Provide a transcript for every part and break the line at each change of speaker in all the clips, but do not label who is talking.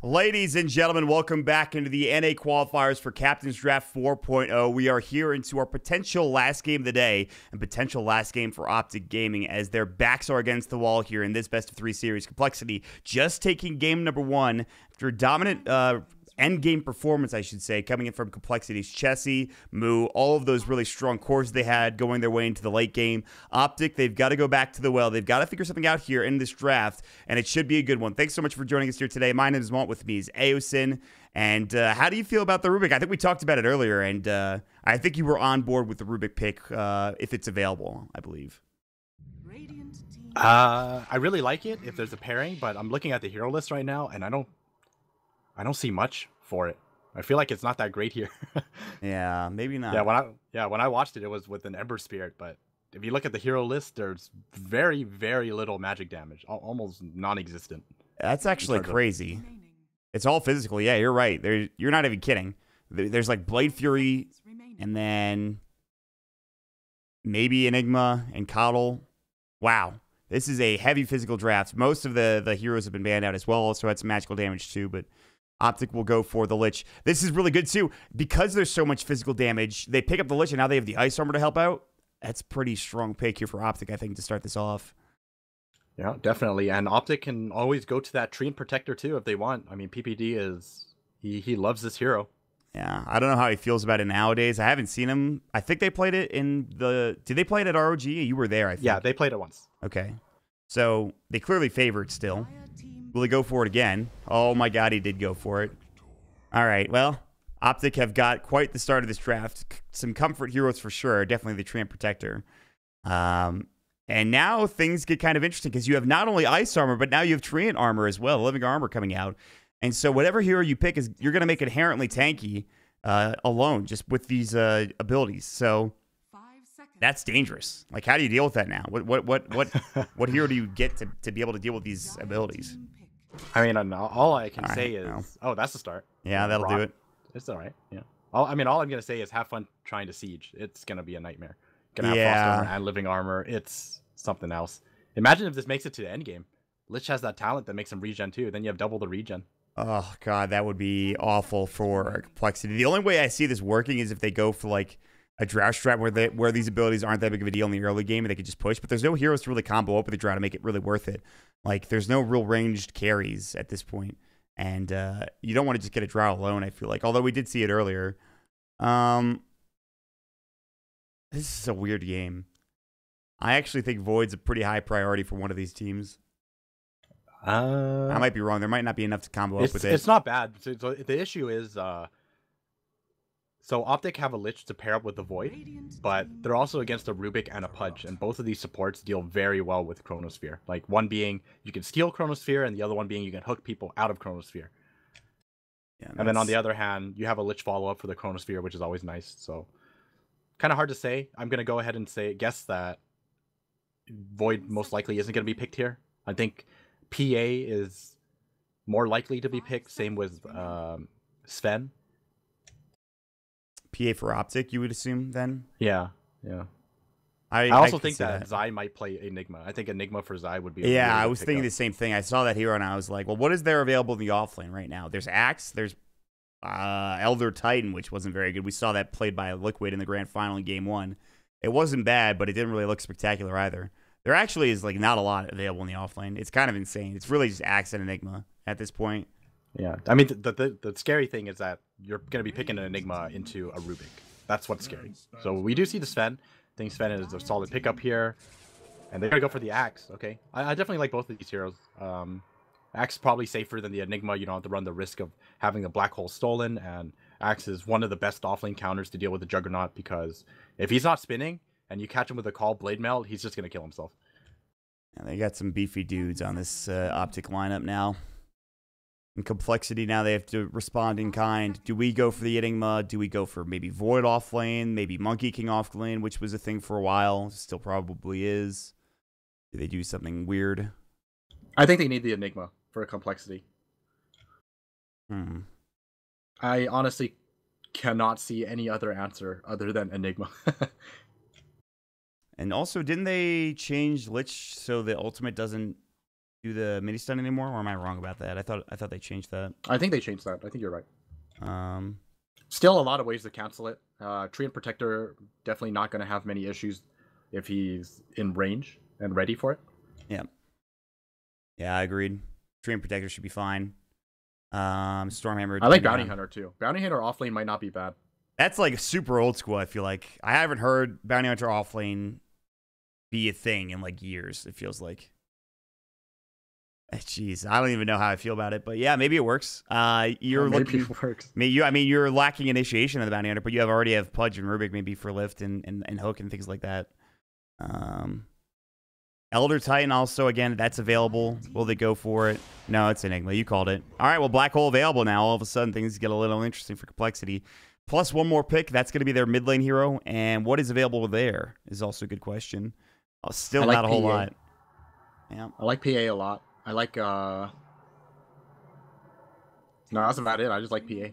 Ladies and gentlemen, welcome back into the NA qualifiers for Captain's Draft 4.0. We are here into our potential last game of the day and potential last game for Optic Gaming as their backs are against the wall here in this best of 3 series. Complexity just taking game number 1 after a dominant end game performance, I should say, coming in from Complexity's Chessie, Moo, all of those really strong cores they had going their way into the late game. Optic, they've got to go back to the well. They've got to figure something out here in this draft, and it should be a good one. Thanks so much for joining us here today. My name is Mont. With me is Aosin. And how do you feel about the Rubik? I think we talked about it earlier, and I think you were on board with the Rubik pick if it's available, I believe.
I really like it if there's a pairing, but I'm looking at the hero list right now, and I don't see much for it. I feel like it's not that great here.
Yeah, maybe not.
When I watched it, it was with an Ember Spirit, but if you look at the hero list, there's very, very little magic damage, almost non-existent.
That's actually crazy. It's all physical. Yeah, you're right. You're not even kidding. There's like Blade Fury, and then maybe Enigma and Coddle. Wow. This is a heavy physical draft. Most of the heroes have been banned out as well. Also had some magical damage too, but Optic will go for the Lich. This is really good too. Because there's so much physical damage, they pick up the Lich and now they have the Ice Armor to help out. That's a pretty strong pick here for Optic, I think, to start this off.
Yeah, definitely. And Optic can always go to that Treant Protector too if they want. I mean, PPD is... He loves this hero.
Yeah, I don't know how he feels about it nowadays. I haven't seen him. I think they played it in the... Did they play it at ROG? You were there, I think.
Yeah, they played it once.
Okay. So they clearly favor it still. Will he go for it again? Oh my god, he did go for it. All right, well, Optic have got quite the start of this draft. Some comfort heroes for sure. Definitely the Treant Protector. And now things get kind of interesting because you have not only Ice Armor, but now you have Treant Armor as well, Living Armor coming out. And so whatever hero you pick, you're going to make it inherently tanky alone, just with these abilities. So that's dangerous. Like, how do you deal with that now? What hero do you get to be able to deal with these abilities?
I mean, all I can say is... Oh, that's the start.
Yeah, that'll do it.
It's all right, yeah. All I'm going to say is have fun trying to siege. It's going to be a nightmare. Going to have Frost Armor and Living Armor. It's something else. Imagine if this makes it to the end game. Lich has that talent that makes him regen too. Then you have double the regen.
Oh, God, that would be awful for Complexity. The only way I see this working is if they go for, like, a Drow strat where these abilities aren't that big of a deal in the early game and they could just push. But there's no heroes to really combo up with the Drow to make it really worth it. Like, there's no real ranged carries at this point. And you don't want to just get a Drow alone, I feel like. Although we did see it earlier. This is a weird game. I actually think Void's a pretty high priority for one of these teams. I might be wrong. There might not be enough to combo up with it.
It's not bad. So the issue is... So Optic have a Lich to pair up with the Void, but they're also against a Rubik and a Pudge, and both of these supports deal very well with Chronosphere. Like, one being you can steal Chronosphere, and the other one being you can hook people out of Chronosphere. Yeah, and then on the other hand, you have a Lich follow-up for the Chronosphere, which is always nice. So, kind of hard to say. I'm going to go ahead and guess that Void most likely isn't going to be picked here. I think PA is more likely to be picked, same with Sven.
PA for Optic, you would assume, then?
Yeah. I also think that Zai might play Enigma. I think Enigma for Zai would be a really
I was thinking the same thing. I saw that hero, and I was like, well, what is there available in the offlane right now? There's Axe, there's Elder Titan, which wasn't very good. We saw that played by Liquid in the grand final in game 1. It wasn't bad, but it didn't really look spectacular either. There actually is like not a lot available in the offlane. It's kind of insane. It's really just Axe and Enigma at this point.
Yeah, I mean, the scary thing is that you're going to be picking an Enigma into a Rubik. That's what's scary. So we do see the Sven. I think Sven is a solid pickup here. And they're going to go for the Axe, okay? I definitely like both of these heroes. Axe is probably safer than the Enigma. You don't have to run the risk of having the Black Hole stolen. And Axe is one of the best offlane counters to deal with the Juggernaut, because if he's not spinning and you catch him with a Call Blade Melt, he's just going to kill himself.
Yeah, they got some beefy dudes on this Optic lineup now. In Complexity, now they have to respond in kind. Do we go for the Enigma? Do we go for maybe Void off lane? Maybe Monkey King off lane, which was a thing for a while. Still probably is. Do they do something weird?
I think they need the Enigma for a Complexity. I honestly cannot see any other answer other than Enigma.
And also, didn't they change Lich so the ultimate doesn't do the mini stun anymore, or am I wrong about that? I thought they changed that.
I think they changed that. I think you're right.
Um,
Still a lot of ways to cancel it. Treant Protector definitely not going to have many issues if he's in range and ready for it.
yeah. Yeah, I agreed. Treant Protector should be fine. Stormhammer.
I like Bounty Hunter too. Bounty Hunter offlane might not be bad.
That's like super old school, I feel like. I haven't heard Bounty Hunter offlane be a thing in like years, it feels like. Jeez, I don't even know how I feel about it, but yeah, maybe it works. You're
maybe it works.
I mean, you're lacking initiation of the Bounty Hunter, but you already have Pudge and Rubik maybe for lift and hook and things like that. Elder Titan also, again, that's available. Will they go for it? No, it's Enigma. You called it. All right, well, Black Hole available now. All of a sudden, things get a little interesting for Complexity. Plus one more pick. That's going to be their mid lane hero. And what is available there is also a good question. Still not a whole lot. Yeah,
I like PA a lot. I like no, that's about it. I just like PA.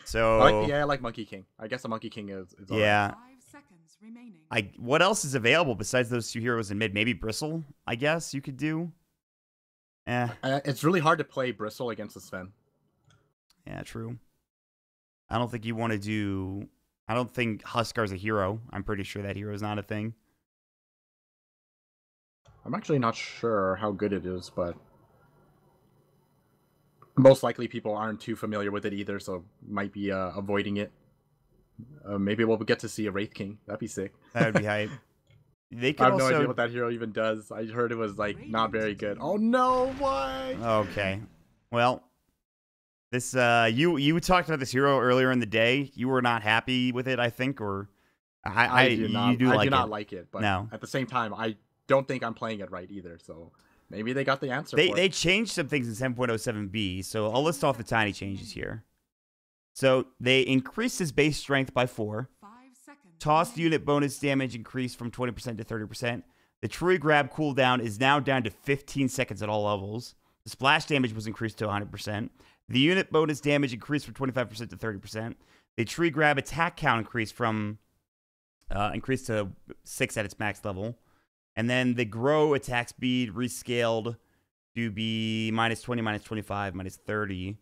So
I like PA. I like Monkey King. I guess the Monkey King is
yeah.
Right.
5 seconds remaining.
What else is available besides those two heroes in mid? Maybe Bristle, I guess you could do.
It's really hard to play Bristle against the Sven.
Yeah, true. I don't think you want to do. I don't think Huskar's a hero. I'm pretty sure that hero is not a thing.
I'm actually not sure how good it is, but most likely people aren't too familiar with it either, so might be avoiding it. Maybe we'll get to see a Wraith King. That'd be sick.
That would be hype. They could
I have
also...
no idea what that hero even does. I heard it was like not very good. Oh no, why?
Okay. Well, this you talked about this hero earlier in the day. You were not happy with it, I think, or
I do not
it.
like it, but
no.
At the same time, I don't think I'm playing it right either. So maybe they got the answer.
They changed some things in 7.07b, so I'll list off the tiny changes here. So they increased his base strength by 4.
5 seconds.
Tossed unit bonus damage increased from 20% to 30%. The tree grab cooldown is now down to 15 seconds at all levels. The splash damage was increased to 100%. The unit bonus damage increased from 25% to 30%. The tree grab attack count increased to 6 at its max level. And then the grow attack speed rescaled to be minus 20, minus 25, minus 30.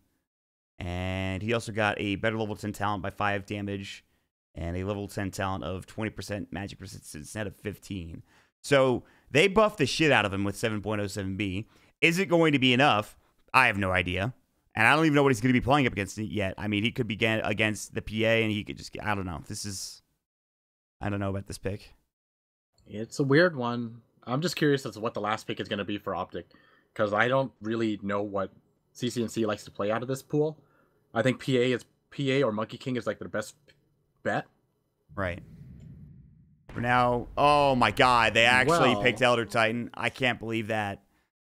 And he also got a better level 10 talent by 5 damage and a level 10 talent of 20% magic persistence instead of 15. So they buffed the shit out of him with 7.07b. Is it going to be enough? I have no idea. And I don't even know what he's going to be playing up against yet. I mean, he could be against the PA and he could just get, I don't know. I don't know about this pick.
It's a weird one. I'm just curious as to what the last pick is going to be for Optic, because I don't really know what CCNC likes to play out of this pool. I think PA or Monkey King is like their best bet.
Right. For now, oh my god, they actually picked Elder Titan. I can't believe that.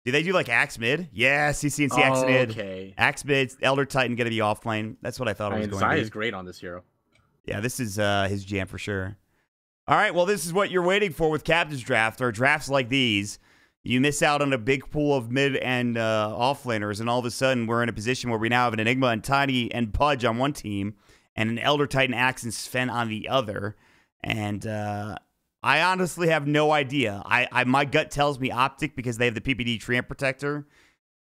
Do they do like Axe Mid? Yeah, CCNC Axe Mid.
Okay.
Axe Mid, Elder Titan going to be offlane. That's what I thought it was going to be.
Zai is great on this hero.
Yeah, this is his jam for sure. All right, well, this is what you're waiting for with Captain's Draft, or drafts like these. You miss out on a big pool of mid and offlaners, and all of a sudden we're in a position where we now have an Enigma and Tiny and Pudge on one team, and an Elder Titan, Axe, and Sven on the other. And I honestly have no idea. My gut tells me Optic because they have the PPD Treant Protector.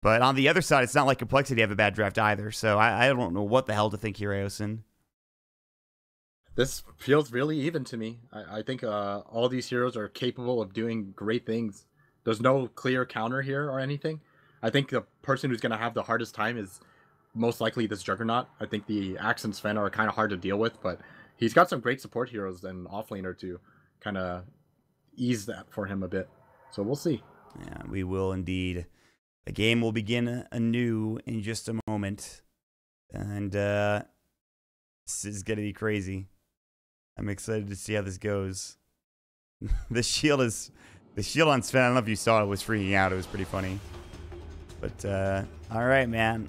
But on the other side, it's not like Complexity have a bad draft either. So I don't know what the hell to think here, Aosin.
This feels really even to me. I think all these heroes are capable of doing great things. There's no clear counter here or anything. I think the person who's going to have the hardest time is most likely this Juggernaut. I think the Axe and Sven are kind of hard to deal with, but he's got some great support heroes and offlaner to kind of ease that for him a bit. So we'll see.
Yeah, we will indeed. The game will begin anew in just a moment. And this is going to be crazy. I'm excited to see how this goes. The shield on Sven, I don't know if you saw it, was freaking out. It was pretty funny. But, all right, man.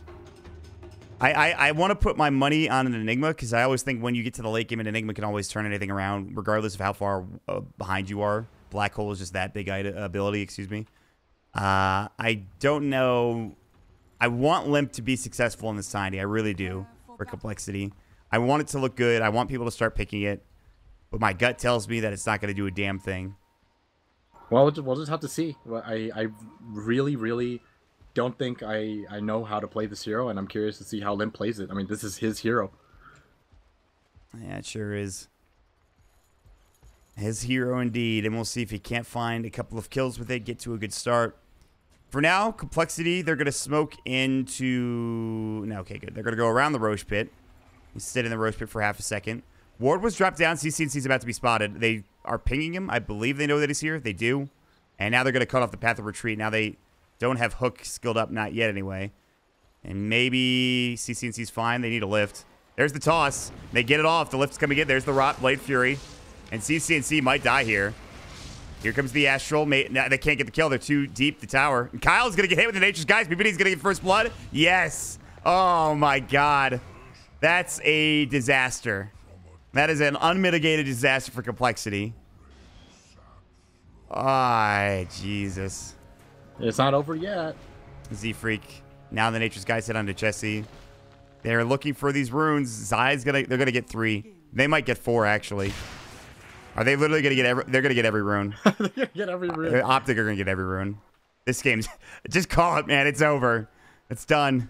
I want to put my money on an Enigma because I always think when you get to the late game, an Enigma can always turn anything around regardless of how far behind you are. Black Hole is just that big ability, excuse me. I don't know. I want Limp to be successful in this Tiny. I really do for Complexity. I want it to look good. I want people to start picking it. But my gut tells me that it's not going to do a damn thing.
Well, we'll just have to see. Well, I really, really don't think I know how to play this hero, and I'm curious to see how Limp plays it. I mean, this is his hero.
Yeah, it sure is. His hero indeed, and we'll see if he can't find a couple of kills with it, get to a good start. For now, Complexity, they're going to smoke into... No, okay, good. They're going to go around the Roche Pit. He's sit in the Roche Pit for half a second. Ward was dropped down. CCNC's about to be spotted. They are pinging him. I believe they know that he's here. They do. And now they're going to cut off the path of retreat. Now they don't have Hook skilled up. Not yet, anyway. And maybe CCNC's fine. They need a lift. There's the toss. They get it off. The lift's coming in. There's the Rot Blade Fury. And CCNC might die here. Here comes the Astral. No, they can't get the kill. They're too deep, the tower. And Kyle's going to get hit with the Nature's Guys. BBD's going to get first blood. Yes. Oh, my God. That's a disaster. That is an unmitigated disaster for Complexity. Ah, Jesus.
It's not over yet.
Z-Freak. Now the Nature's Guys hit onto Chessie. They're looking for these runes. Zai's they're gonna get 3. They might get 4, actually. Are they literally gonna get they're gonna get every rune.
They're gonna get every rune.
Optic are gonna get every rune. This game's just call it, man. It's over. It's done.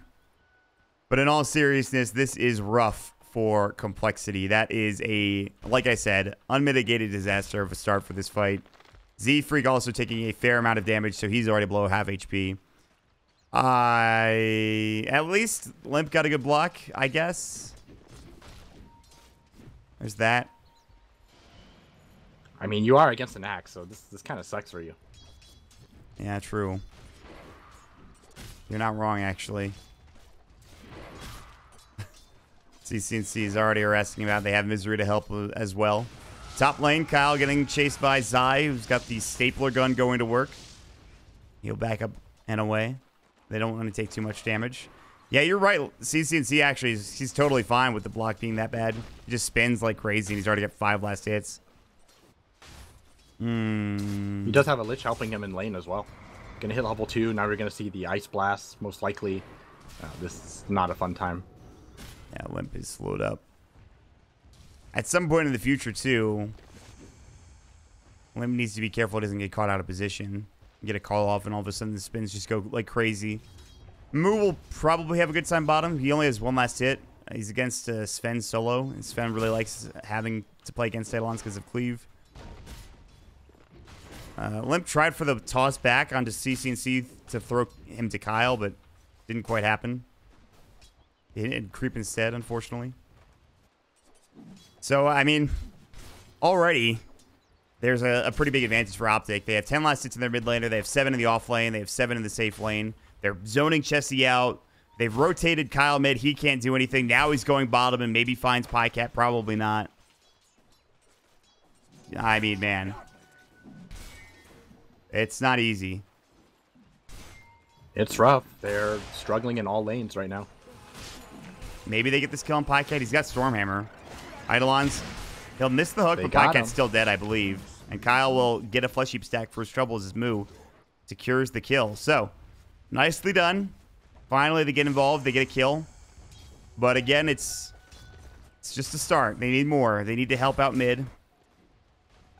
But in all seriousness, this is rough for Complexity. That is like I said, unmitigated disaster of a start for this fight. Z-Freak also taking a fair amount of damage, so he's already below half HP. At least Limp got a good block, I guess. There's that.
I mean, you are against an axe, so this kind of sucks for you.
Yeah, true. You're not wrong, actually. CCNC is already asking about. They have Misery to help as well. Top lane, Kyle getting chased by Zai, who's got the stapler gun going to work. He'll back up and away. They don't want to take too much damage. Yeah, you're right. CCNC actually, he's totally fine with the block being that bad. He just spins like crazy, and he's already got 5 last hits.
He does have a Lich helping him in lane as well. Gonna hit level 2. Now we're gonna see the Ice Blast, most likely. This is not a fun time.
Yeah, Limp is slowed up. At some point in the future, too, Limp needs to be careful it doesn't get caught out of position. Get a call off, and all of a sudden the spins just go like crazy. Moo will probably have a good time bottom. He only has 1 last hit. He's against Sven solo, and Sven really likes having to play against Eidolons because of Cleave. Limp tried for the toss back onto CCNC to throw him to Kyle, but didn't quite happen. He didn't creep instead, unfortunately. So, I mean, already there's a pretty big advantage for Optic. They have 10 last hits in their mid laner. They have 7 in the off lane. They have 7 in the safe lane. They're zoning Chessie out. They've rotated Kyle mid. He can't do anything. Now he's going bottom and maybe finds Pycat. Probably not. I mean, man. It's not easy.
It's rough. They're struggling in all lanes right now.
Maybe they get this kill on Pycat. He's got Stormhammer. Eidolons, he'll miss the hook,
They
but
got
Pycat's
him.
still dead, I believe. And Kyle will get a Flesh Heap stack for his trouble as his Moo secures the kill. So, nicely done. Finally, they get involved. They get a kill. But again, it's just a start. They need more. They need to help out mid.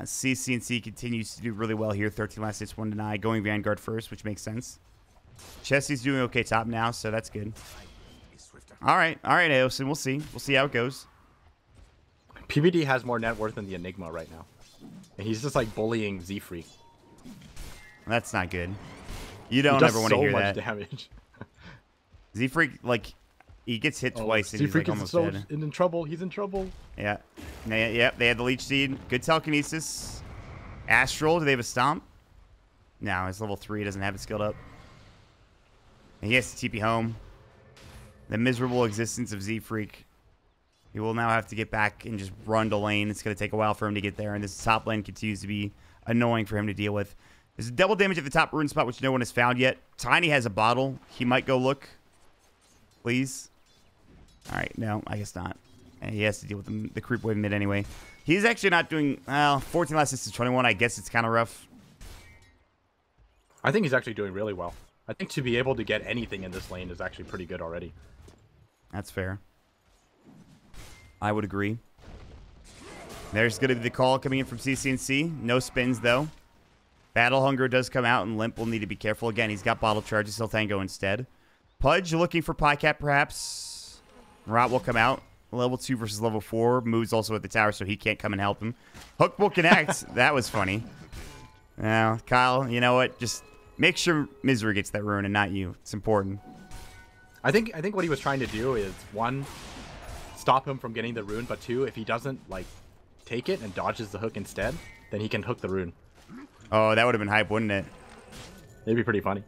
CCNC continues to do really well here. 13 last hits, 1 deny. Going Vanguard first, which makes sense. Chessie's doing okay top now, so that's good. All right, Aosin. We'll see. We'll see how it goes.
PBD has more net worth than the Enigma right now. And he's just like bullying Z-Freak.
That's not good. You don't ever want to hear that.
So much damage.
Z-Freak, like, he gets hit twice and he's
Z-Freak
like
is
almost dead.
in trouble. He's in trouble.
Yeah. They had the Leech Seed. Good telekinesis. Astral, do they have a Stomp? No, his level 3 doesn't have it skilled up. And he has to TP home. The miserable existence of Z-Freak. He will now have to get back and just run to lane. It's going to take a while for him to get there, and this top lane continues to be annoying for him to deal with. There's a double damage at the top rune spot, which no one has found yet. Tiny has a bottle. He might go look. Please. All right, no, I guess not. And he has to deal with the creep wave mid anyway. He's actually not doing, 14 last hits to 21. I guess it's kind of rough.
I think he's actually doing really well. I think to be able to get anything in this lane is actually pretty good already.
That's fair. I would agree. There's going to be the call coming in from CCNC. No spins, though. Battle Hunger does come out, and Limp will need to be careful. Again, he's got Bottle Charges. He'll Tango instead. Pudge looking for Pycat, perhaps. Rot will come out. Level 2 versus level 4. Moo's also at the tower, so he can't come and help him. Hook will connect. That was funny. Now, Kyle, you know what? Just make sure Misery gets that rune and not you. It's important.
I think what he was trying to do is, one, stop him from getting the rune, but two, if he doesn't like take it and dodges the hook instead, then he can hook the rune.
Oh, that would have been hype, wouldn't it?
It'd be pretty funny.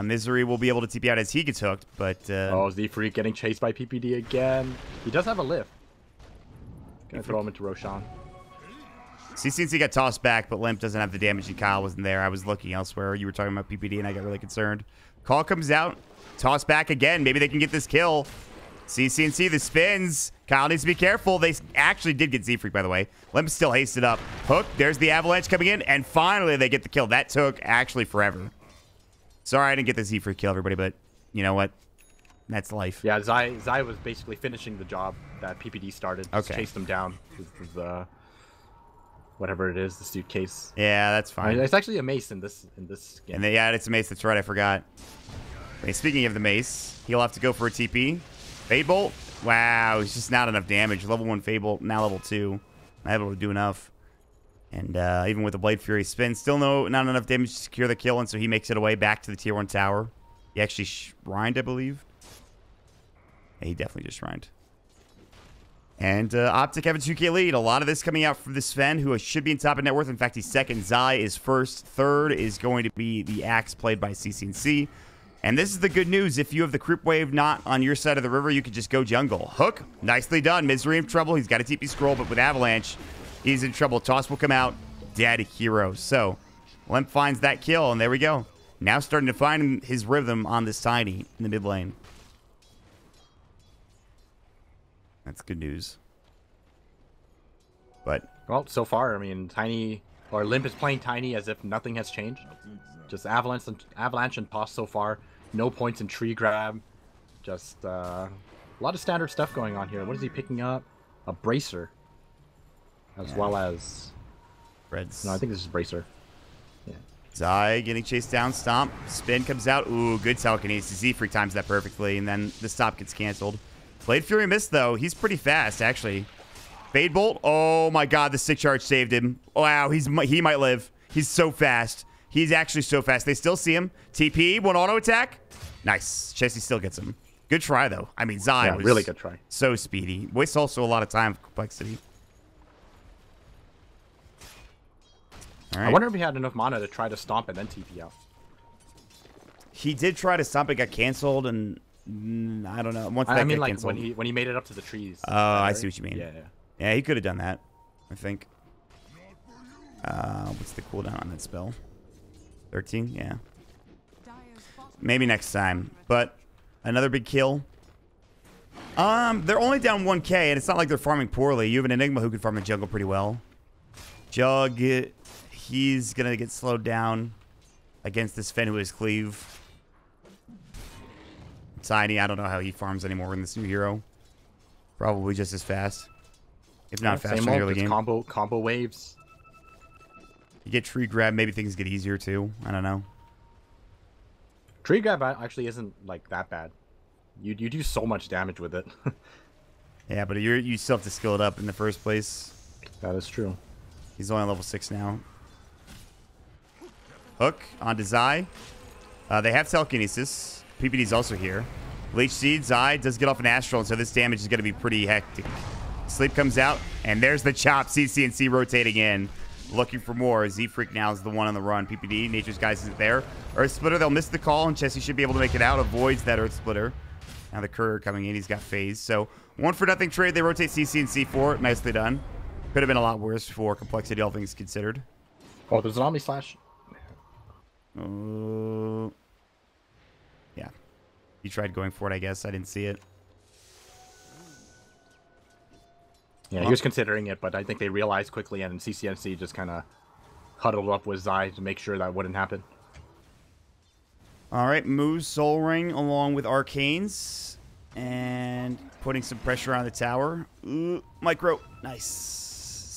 Misery will be able to TP out as he gets hooked, but...
oh, Z-Freak getting chased by PPD again. He does have a lift. Gonna throw him into Roshan.
CCNC got tossed back, but Limp doesn't have the damage, and Kyle wasn't there. I was looking elsewhere. You were talking about PPD, and I got really concerned. Call comes out. Toss back again. Maybe they can get this kill. CCNC, the spins. Kyle needs to be careful. They actually did get Z-Freak, by the way. Limp still hasted up. Hook, there's the Avalanche coming in, and finally they get the kill. That took actually forever. Sorry I didn't get the Z-Freak kill, everybody, but you know what? That's life.
Yeah, Zai was basically finishing the job that PPD started. Just
Okay.
chased him down with whatever it is, the suitcase.
Yeah, that's fine.
It's actually a mace in this game.
And yeah, it's a mace. That's right. I forgot. Hey, speaking of the mace, he'll have to go for a TP. Fade Bolt. Wow, it's just not enough damage. Level 1 Fade Bolt, now level 2. Not able to do enough. And even with the Blade Fury spin, still not enough damage to secure the kill, and so he makes it away back to the tier 1 tower. He actually shrined, I believe. Yeah, he definitely just shrined. And Optic have a 2K lead. A lot of this coming out from the Sven, who should be in top of net worth. In fact, he's second. Zai is first. Third is going to be the Axe played by CCNC. And this is the good news. If you have the creep wave not on your side of the river, you could just go jungle. Hook, nicely done. Misery in trouble. He's got a TP scroll, but with Avalanche, he's in trouble. Toss will come out. Dead hero. So, Limp finds that kill, and there we go. Now starting to find his rhythm on this Tiny in the mid lane. That's good news. But
well, so far, I mean, Limp is playing Tiny as if nothing has changed. Just Avalanche and Toss so far. No points in tree grab. Just a lot of standard stuff going on here. What is he picking up? A Bracer. As well as...
Reds.
No, I think this is Bracer. Yeah.
Zai getting chased down. Stomp. Spin comes out. Ooh, good telekinesis. Z-Freak times that perfectly, and then the stop gets canceled. Blade Fury missed, though. He's pretty fast, actually. Fade Bolt. Oh, my God. The stick charge saved him. Wow, he might live. He's so fast. He's actually so fast. They still see him. TP, one auto attack. Nice. Chessie still gets him. Good try, though. I mean, Zai was
really good try.
So speedy. Wastes also a lot of time for complexity. All right.
I wonder if he had enough mana to try to stomp and then TP out.
He did try to stomp. It got canceled, and I don't know. Once that
I mean,
got
like
canceled,
when he made it up to the trees.
Oh, I see what you mean.
Yeah.
Yeah, he could have done that, I think. What's the cooldown on that spell? 13? Yeah. Maybe next time. But another big kill. They're only down 1k, and it's not like they're farming poorly. You have an Enigma who can farm the jungle pretty well. Jug, he's going to get slowed down against this Fen who has Cleave. Tiny, I don't know how he farms anymore in this new hero. Probably just as fast. If not faster in the early game.
Combo waves.
You get tree grab, maybe things get easier too. I don't know.
Tree grab actually isn't like that bad. You do so much damage with it.
Yeah, but you still have to skill it up in the first place.
That is true.
He's only level 6 now. Hook onto Zai. They have telekinesis. PPD's also here. Leech Seed, Zai does get off an Astral, and so this damage is going to be pretty hectic. Sleep comes out, and there's the chop. CCNC rotating in. Looking for more. Z-Freak now is the one on the run. PPD, Nature's Guys isn't there. Earth Splitter, they'll miss the call, and Chessie should be able to make it out. Avoids that Earth Splitter. Now the Courier coming in. He's got phase. So 1-for-0 trade. They rotate CCNC for it. Nicely done. Could have been a lot worse for complexity, all things considered.
Oh, there's an Omni Slash.
Yeah. He tried going for it, I guess. I didn't see it.
Yeah, he was considering it, but I think they realized quickly, and CCNC just kind of huddled up with Zai to make sure that wouldn't happen.
All right, moves Soul Ring along with Arcanes and putting some pressure on the tower. Ooh, micro. Nice.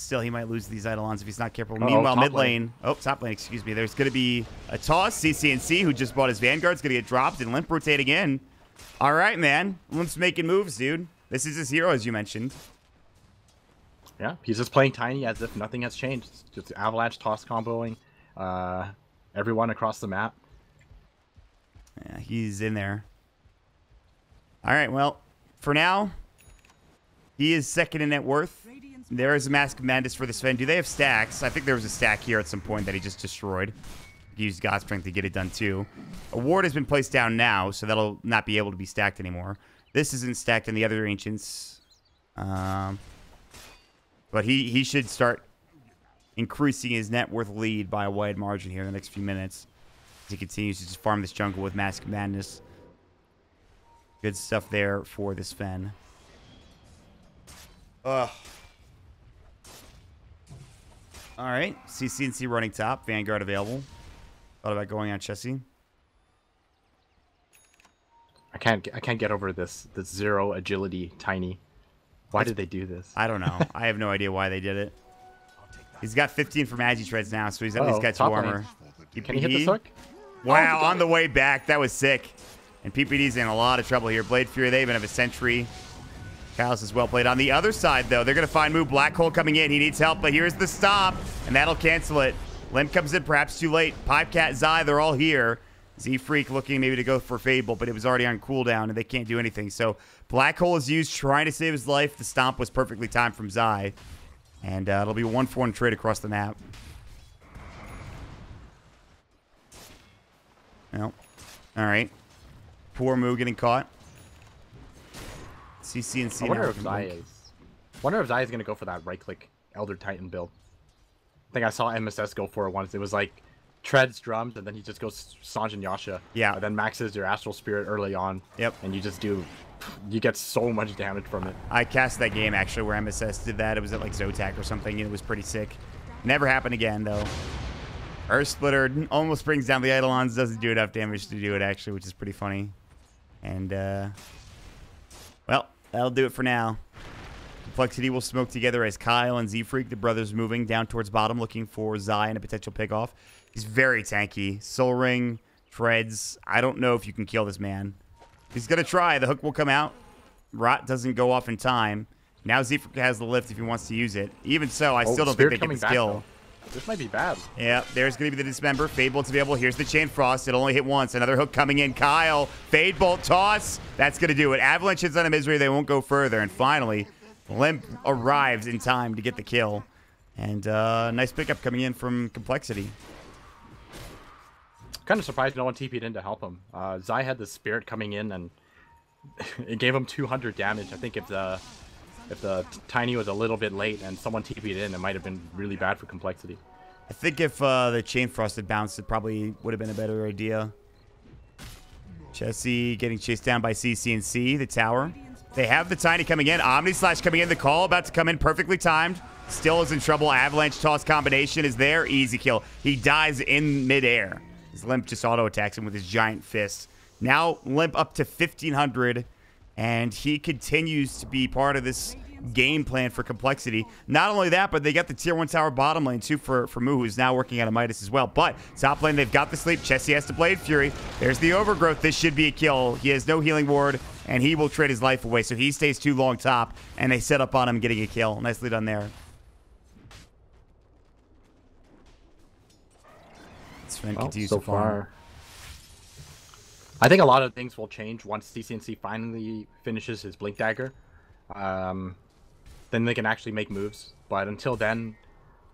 still, he might lose these Eidolons if he's not careful.
Uh-oh,
Meanwhile,
top
mid lane. Oh, top lane, excuse me. There's going to be a toss. CCNC, who just bought his Vanguard's going to get dropped, and Limp rotating in. All right, man. Limp's making moves, dude. This is his hero, as you mentioned.
Yeah, he's just playing Tiny as if nothing has changed. Just Avalanche toss comboing everyone across the map.
Yeah, he's in there. All right, well, for now, he is second in net worth. There is a Mask of Madness for the Sven. Do they have stacks? I think there was a stack here at some point that he just destroyed. He used God Strength to get it done, too. A ward has been placed down now, so that'll not be able to be stacked anymore. This isn't stacked in the other Ancients. But he should start increasing his net worth lead by a wide margin here in the next few minutes. As he continues to just farm this jungle with Mask of Madness. Good stuff there for this Sven. Ugh. All right. CCNC running top. Vanguard available. Thought about going on Chessie.
I can't get over this 0 agility Tiny. Why did they do this?
I don't know. I have no idea why they did it. He's got 15 for Magi Treads now, so he's at least got 2 armor.
Can he hit the hook?
Wow, on the way back. That was sick. And PPD's in a lot of trouble here. Blade Fury, they even have a sentry. Kyle's is well played. On the other side, though, they're going to find Moo. Black Hole coming in. He needs help, but here's the stop, and that'll cancel it. Limp comes in perhaps too late. Pipecat, Zai, they're all here. Z-Freak looking maybe to go for Fable, but it was already on cooldown, and they can't do anything. So Black Hole is used, trying to save his life. The stomp was perfectly timed from Zai. And it'll be a 1-for-1 trade across the map. Well, all right. Poor Moo getting caught. CCNC.
I wonder if Zai is going to go for that right-click Elder Titan build. I think I saw MSS go for it once. It was like treads, drums, and then he just goes Sanj and Yasha.
Yeah.
And then maxes your Astral Spirit early on.
Yep.
And you get so much damage from it.
I cast that game, actually, where MSS did that. It was at, like, Zotac or something, and it was pretty sick. Never happened again, though. Earth Splitter almost brings down the Eidolons. Doesn't do enough damage to do it, actually, which is pretty funny. And, well, that'll do it for now. Complexity will smoke together as Kyle and Z-Freak, the brothers, moving down towards bottom, looking for Zai and a potential pick-off. He's very tanky. Soul Ring, Treads. I don't know if you can kill this man. He's going to try. The hook will come out. Rot doesn't go off in time. Now Z-Freak has the lift if he wants to use it. Even so, I still don't think they get this kill.
This might be bad.
Yeah, there's going to be the Dismember. Fade to be able. Here's the Chain Frost. It'll only hit once. Another hook coming in. Kyle. Fade Bolt toss. That's going to do it. Avalanche hits on a Misery. They won't go further. And finally, Limp arrives in time to get the kill. And nice pickup coming in from Complexity.
Kind of surprised no one TP'd in to help him. Zai had the Spirit coming in, and it gave him 200 damage. I think if the Tiny was a little bit late and someone TP'd in, it might have been really bad for Complexity.
I think if the Chain Frost had bounced, it probably would have been a better idea. Chessie getting chased down by CCNC, the tower. They have the Tiny coming in. Omni Slash coming in. The call about to come in, perfectly timed. Still is in trouble. Avalanche toss combination is there. Easy kill. He dies in midair. His Limp just auto attacks him with his giant fist. Now Limp up to 1,500, and he continues to be part of this game plan for Complexity. Not only that, but they got the tier 1 tower bottom lane too for Moo, who's now working out of Midas as well. But top lane, they've got the sleep. Chessie has to Blade Fury. There's the Overgrowth. This should be a kill. He has no healing ward, and he will trade his life away. So he stays too long top, and they set up on him getting a kill. Nicely done there. Sven continues
so
to farm.
far. I think a lot of things will change once CCNC finally finishes his Blink Dagger. Then they can actually make moves. But until then,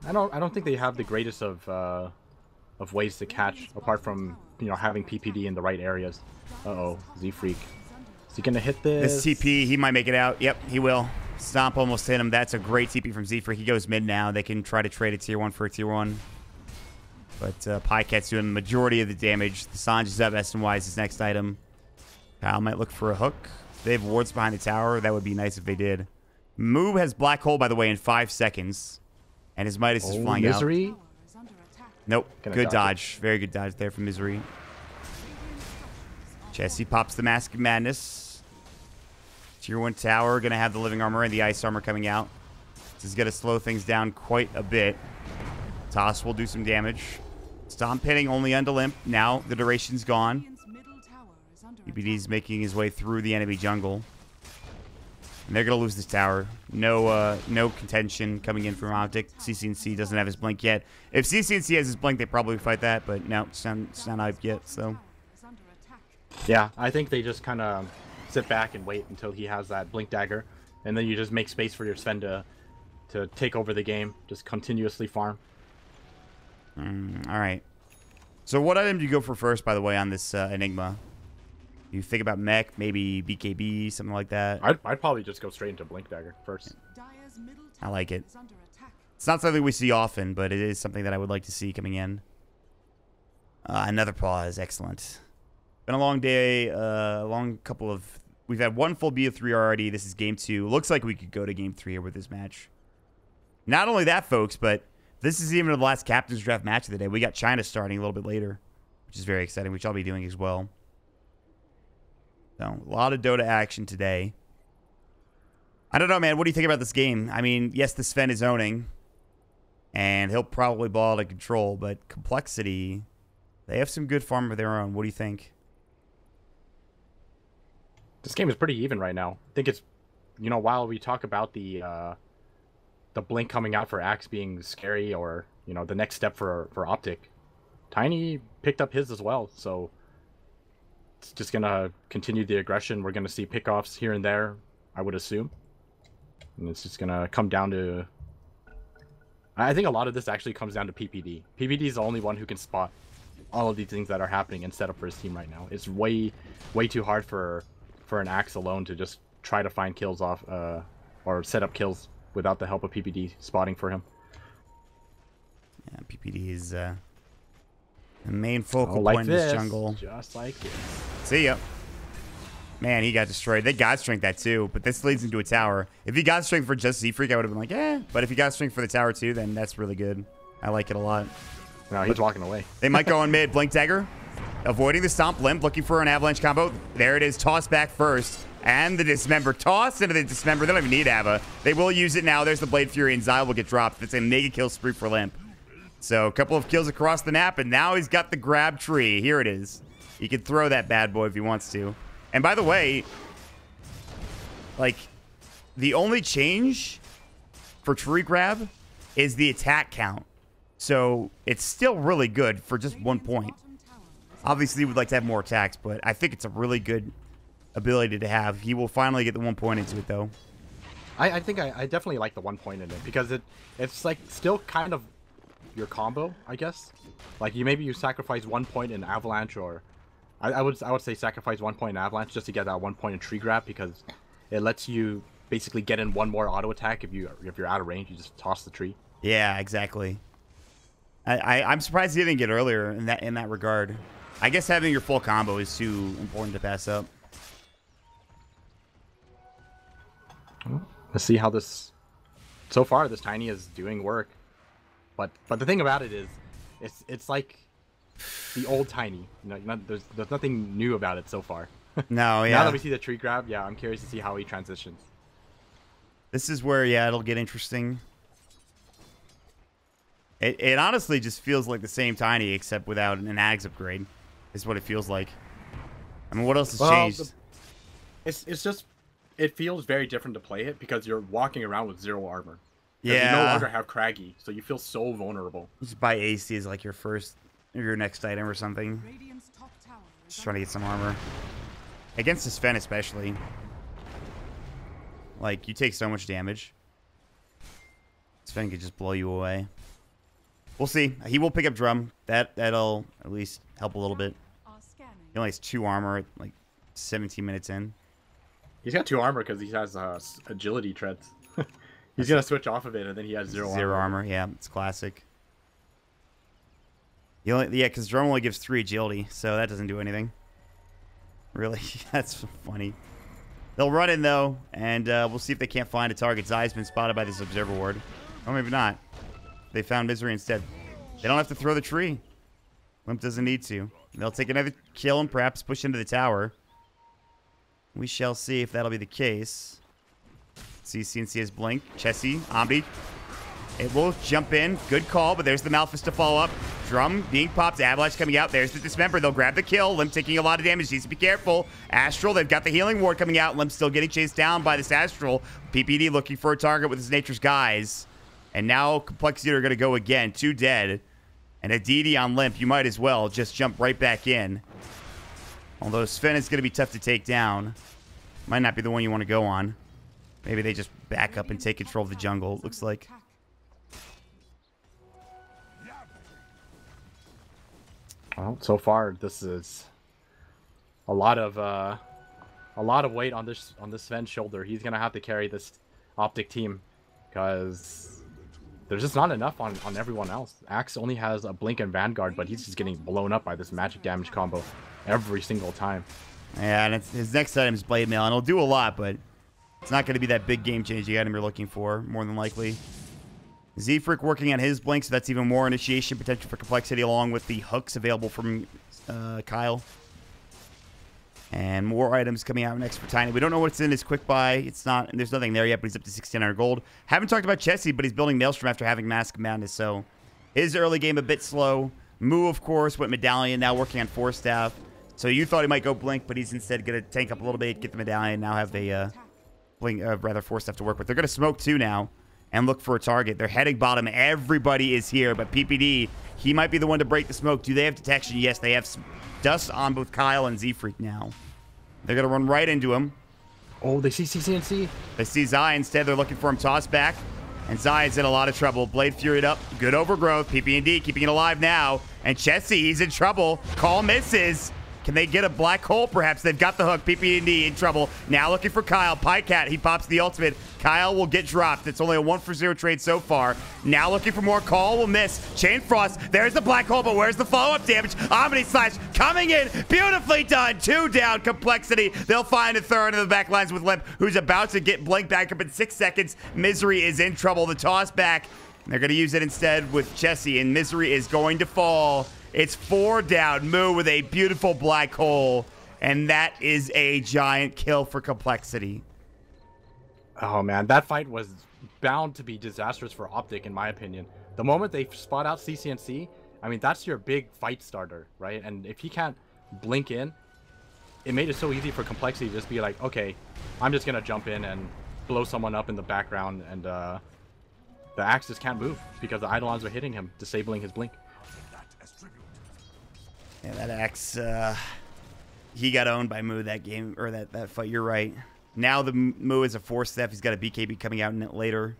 I don't think they have the greatest of ways to catch, apart from having PPD in the right areas. Uh-oh, Z-Freak. Is he gonna hit this?
This TP, he might make it out. Yep, he will. Stomp almost hit him. That's a great TP from Z-Freak. He goes mid now. They can try to trade a tier 1 for a tier 1. But Pycat's doing the majority of the damage. The Sanj is up. SNY is his next item. Kyle might look for a hook. They have wards behind the tower. That would be nice if they did. Moo has Black Hole, by the way, in 5 seconds. And his Midas is flying
Misery?
out. Nope. Good dodge. Very good dodge there from Misery. Chessie pops the Mask of Madness. Tier 1 tower going to have the living armor and the ice armor coming out. This is going to slow things down quite a bit. Toss will do some damage. Stomp hitting only onto Limp. Now the duration's gone. PPD's making his way through the enemy jungle. And they're going to lose this tower. No contention coming in from Optic. CCNC doesn't have his blink yet. If CCNC has his blink, they probably fight that. But no, it's not out yet, so...
Yeah, I think they just kind of sit back and wait until he has that blink dagger. And then you just make space for your Sven to take over the game. Just continuously farm.
All right. So what item do you go for first, by the way, on this Enigma? You think about mech, maybe BKB, something like that?
I'd probably just go straight into blink dagger first.
I like it. It's not something we see often, but it is something that I would like to see coming in. Another pause. Excellent. Been a long day, a long couple of... We've had one full BO3 already. This is game 2. Looks like we could go to game 3 here with this match. Not only that, folks, but this is even the last Captain's Draft match of the day. We got China starting a little bit later, which is very exciting, which I'll be doing as well. So, a lot of Dota action today. I don't know, man. What do you think about this game? I mean, yes, the Sven is owning, and he'll probably ball out of control, but Complexity, they have some good farm of their own. What do you think?
This game is pretty even right now. I think it's, you know, while we talk about the blink coming out for Axe being scary, or, you know, the next step for Optic, Tiny picked up his as well, so it's just gonna continue the aggression. We're gonna see pickoffs here and there, I would assume, and it's just gonna come down to... I think a lot of this actually comes down to PPD. PPD is the only one who can spot all of these things that are happening and set up for his team right now. It's way too hard for an Axe alone to just try to find kills off or set up kills without the help of PPD spotting for him.
Yeah, PPD is the main focal point in this jungle.
Just like this.
See ya. Man, he got destroyed. They got strength that too, but this leads into a tower. If he got strength for just Z-Freak, I would have been like, eh. But if he got strength for the tower too, then that's really good. I like it a lot.
No, he's walking away.
They might go on mid. Blink Dagger. Avoiding the Stomp Limp, looking for an Avalanche combo. There it is. Toss back first. And the Dismember. Toss into the Dismember. They don't even need Ava. They will use it now. There's the Blade Fury, and Zyle will get dropped. It's a mega kill spree for Limp. So a couple of kills across the map, and now he's got the grab tree. Here it is. He can throw that bad boy if he wants to. And by the way, like, the only change for tree grab is the attack count. So it's still really good for just 1 point. Obviously, we'd like to have more attacks, but I think it's a really good ability to have. He will finally get the 1 point into it, though.
I think I definitely like the 1 point in it, because it's like still kind of your combo, I guess. Like, maybe you sacrifice 1 point in Avalanche, or I would say sacrifice 1 point in Avalanche just to get that 1 point in tree grab, because it lets you basically get in one more auto attack. If you're out of range, you just toss the tree.
Yeah, exactly. I'm surprised he didn't get earlier in that regard. I guess having your full combo is too important to pass up.
Let's see how this... So far, this Tiny is doing work. But the thing about it is, it's like the old Tiny. You know, there's nothing new about it so far.
No, yeah.
Now that we see the tree grab, yeah, I'm curious to see how he transitions.
This is where, yeah, it'll get interesting. It honestly just feels like the same Tiny, except without an Ags upgrade. Is what it feels like. I mean, what else has changed?
It's just, it feels very different to play it because you're walking around with 0 armor.
Yeah.
You no longer have Craggy, so you feel so vulnerable.
Just buy AC as like your first, or your next item or something. Just trying to get some armor. Against the Sven especially. Like, you take so much damage. Sven could just blow you away. We'll see. He will pick up Drum. That'll at least help a little bit. He only has 2 armor at like 17 minutes in.
He's got 2 armor because he has agility treads. He's going to switch off of it, and then he has 0 armor.
0 armor, yeah. It's classic. Yeah, because Drum only gives 3 agility, so that doesn't do anything. Really? That's funny. They'll run in, though, and we'll see if they can't find a target. Zai's been spotted by this Observer Ward. Or maybe not. They found Misery instead. They don't have to throw the tree. Limp doesn't need to. They'll take another kill and perhaps push into the tower. We shall see if that'll be the case. CNC has Blink. Chessie, Omni. It will jump in. Good call, but there's the Malphus to follow up. Drum being popped. Avalanche coming out. There's the Dismember. They'll grab the kill. Limp taking a lot of damage. Needs to be careful. Astral, they've got the Healing Ward coming out. Limp still getting chased down by this Astral. PPD looking for a target with his Nature's Guise. And now Complexity are going to go again. 2 dead. And a DD on Limp. You might as well just jump right back in. Although Sven is going to be tough to take down. Might not be the one you want to go on. Maybe they just back up and take control of the jungle, it looks like.
Well, so far this is a lot of weight on this Sven's shoulder. He's gonna have to carry this Optic team because there's just not enough on everyone else. Axe only has a Blink and Vanguard, but he's just getting blown up by this magic damage combo every single time.
Yeah, and his next item is Blade Mail, and it'll do a lot, but it's not going to be that big game-changing item you're looking for, more than likely. Z-Frick working on his Blink, so that's even more initiation potential for Complexity, along with the hooks available from Kyle. And more items coming out next for Tiny. We don't know what's in his quick buy. It's not, there's nothing there yet, but he's up to 1,600 gold. Haven't talked about Chessie, but he's building Maelstrom after having Mask of Madness, so his early game a bit slow. Moo, of course, went Medallion, now working on Force Staff. So you thought he might go Blink, but he's instead going to tank up a little bit, get the Medallion, now have a Blink, rather Force Staff to work with. They're going to smoke too now and look for a target. They're heading bottom. Everybody is here, but PPD, he might be the one to break the smoke. Do they have detection? Yes, they have dust on both Kyle and Z-Freak now. They're going to run right into him.
Oh, they see CNC.
They see Zai instead. They're looking for him tossed back. And Zai is in a lot of trouble. Blade Fury up. Good overgrowth. PP&D keeping it alive now. And Chessie, he's in trouble. Call misses. Can they get a black hole? Perhaps they've got the hook. PP&D in trouble. Now looking for Kyle. Pycat, he pops the ultimate. Kyle will get dropped. It's only a 1-for-0 trade so far. Now looking for more. Call will miss. Chain Frost. There's the black hole, but where's the follow-up damage? Omni Slash coming in. Beautifully done. 2 down. Complexity. They'll find a third in the back lines with Limp, who's about to get Blink back up in 6 seconds. Misery is in trouble. The toss back. They're going to use it instead with Chessie, and Misery is going to fall. It's 4 down. Moo with a beautiful black hole. And that is a giant kill for Complexity.
Oh, man. That fight was bound to be disastrous for Optic, in my opinion. The moment they spot out CCNC, I mean, that's your big fight starter, right? And if he can't blink in, it made it so easy for Complexity to just be like, okay, I'm just going to jump in and blow someone up in the background. And the Axe just can't move because the Eidolons are hitting him, disabling his blink.
Yeah, that Axe, he got owned by Moo that game, or that fight. You're right. Now the Moo is a Force Staff. He's got a BKB coming out in it later.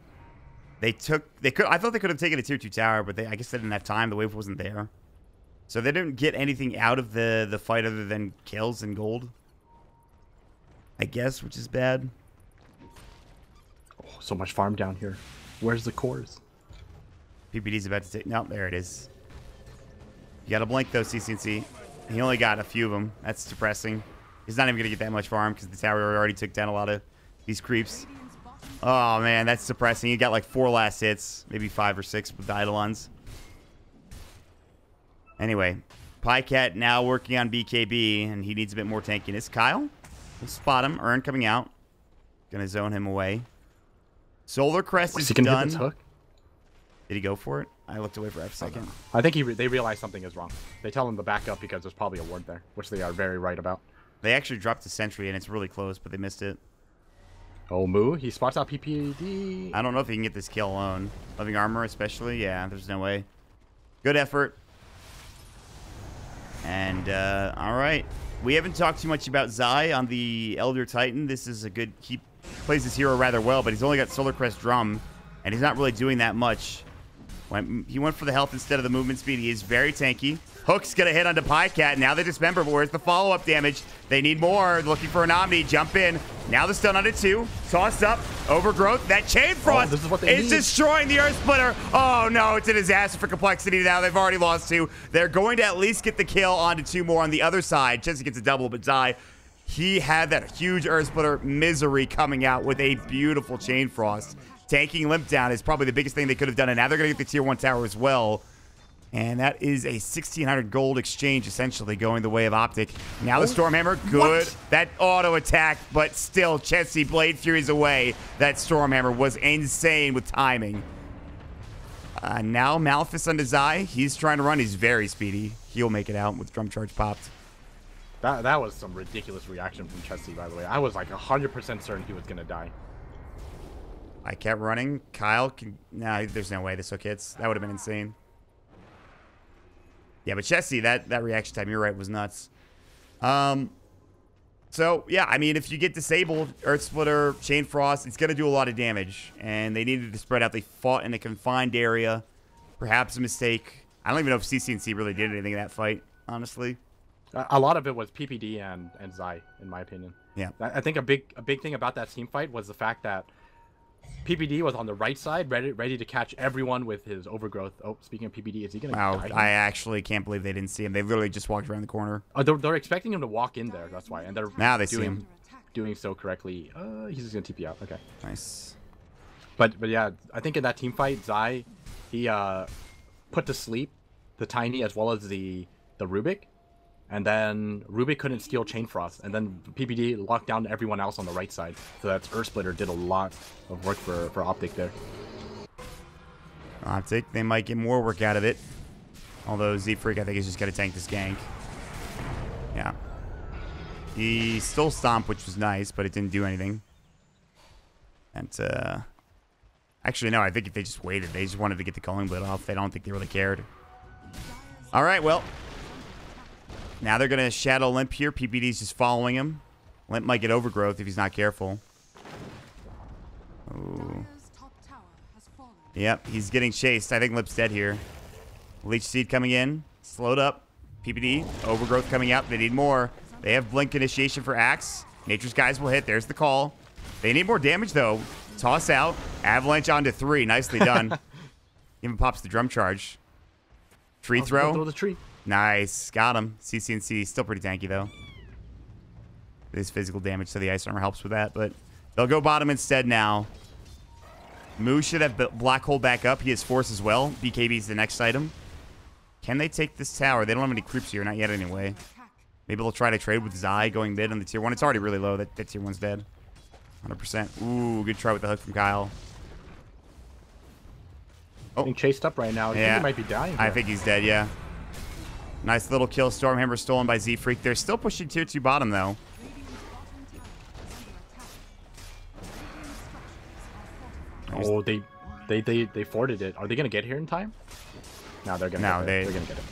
I thought they could have taken a tier 2 tower, but I guess they didn't have time. The wave wasn't there. So they didn't get anything out of the fight other than kills and gold, I guess, which is bad.
Oh, so much farm down here. Where's the cores?
PPD's about to take... No, there it is. You got to blink, though, CCNC. He only got a few of them. That's depressing. He's not even going to get that much farm because the tower already took down a lot of these creeps. Oh, man, that's depressing. He got like 4 last hits, maybe 5 or 6 with the Eidolons. Anyway, Pycat now working on BKB, and he needs a bit more tankiness. Kyle, we'll spot him. Urn coming out. Going to zone him away. Solar Crest is done.
Hit this hook?
Did he go for it? I looked away for a second.
I think they realize something is wrong. They tell him to back up because there's probably a ward there, which they are very right about.
They actually dropped the sentry, and it's really close, but they missed it.
Oh, Moo, he spots out PPD.
I don't know if he can get this kill alone. Loving armor, especially. Yeah, there's no way. Good effort. And, all right. We haven't talked too much about Zai on the Elder Titan. This is a good... He plays this hero rather well, but he's only got Solar Crest Drum, and he's not really doing that much. He went for the health instead of the movement speed. He is very tanky. Hook's going to hit onto Pycat. Now they dismember, but where's the follow-up damage? They need more. Looking for an Omni. Jump in. Now the stun onto 2. Toss up. Overgrowth. That Chain Frost is destroying the Earth Splitter. Oh, no. It's a disaster for Complexity now. They've already lost 2. They're going to at least get the kill onto 2 more on the other side. Chessie gets a double, but Zai, he had that huge Earth Splitter. Misery coming out with a beautiful Chain Frost. Tanking Limp down is probably the biggest thing they could have done, and now they're going to get the tier 1 tower as well. And that is a 1,600 gold exchange, essentially, going the way of Optic. Now the Stormhammer, good. What? That auto attack, but still, Chessie Blade Fury's away. That Stormhammer was insane with timing. Now Malefice on Zai. He's trying to run. He's very speedy. He'll make it out with Drum Charge popped.
That was some ridiculous reaction from Chessie, by the way. I was like 100% certain he was going to die.
I kept running. Kyle can... Nah, there's no way this hook hits. That would have been insane. Yeah, but Chessie, that reaction time, you're right, was nuts. So, yeah, I mean, if you get disabled, Earth Splitter, Chain Frost, it's going to do a lot of damage. And they needed to spread out. They fought in a confined area. Perhaps a mistake. I don't even know if CCNC really did anything in that fight, honestly.
A lot of it was PPD and Zai, in my opinion.
Yeah.
I think a big thing about that team fight was the fact that PPD was on the right side, ready to catch everyone with his overgrowth. Oh, speaking of PPD, is he going to die?
I actually can't believe they didn't see him. They literally just walked around the corner.
Oh, they're expecting him to walk in there. That's why. And they're
now they see him
doing so correctly. He's just going to TP out. Okay.
Nice.
But yeah, I think in that team fight, Zai, he put to sleep the Tiny as well as the Rubik. And then Rubik couldn't steal Chain Frost. And then PPD locked down everyone else on the right side. So that's Earth Splitter did a lot of work for Optic there.
Optic, they might get more work out of it. Although Z-Freak, I think, is just going to tank this gank. Yeah. He stole Stomp, which was nice, but it didn't do anything. And, actually, no, I think if they just waited, they just wanted to get the Culling Blade off. I don't think they really cared. All right, well... Now they're going to Shadow Limp here. PPD's just following him. Limp might get overgrowth if he's not careful. Ooh. Yep, he's getting chased. I think Limp's dead here. Leech Seed coming in. Slowed up. PPD. Overgrowth coming out. They need more. They have Blink Initiation for Axe. Nature's Guys will hit. There's the call. They need more damage, though. Toss out. Avalanche onto 3. Nicely done. Even pops the Drum Charge. Tree throw.
Throw the tree.
Nice. Got him. CCNC. Still pretty tanky, though. This physical damage to the Ice Armor helps with that, but they'll go bottom instead now. Moo should have Black Hole back up. He has Force as well. BKB's the next item. Can they take this tower? They don't have any creeps here. Not yet, anyway. Maybe they'll try to trade with Zai going mid on the tier 1. It's already really low. That tier 1's dead. 100%. Ooh, good try with the hook from Kyle.
Oh. Being chased up right now. I think he might be dying.
I think he's dead, yeah. Nice little kill. Stormhammer stolen by Z-Freak. They're still pushing tier 2 bottom, though.
Oh, they forwarded it. Are they going to get here in time? No, they're going to they're going to get it.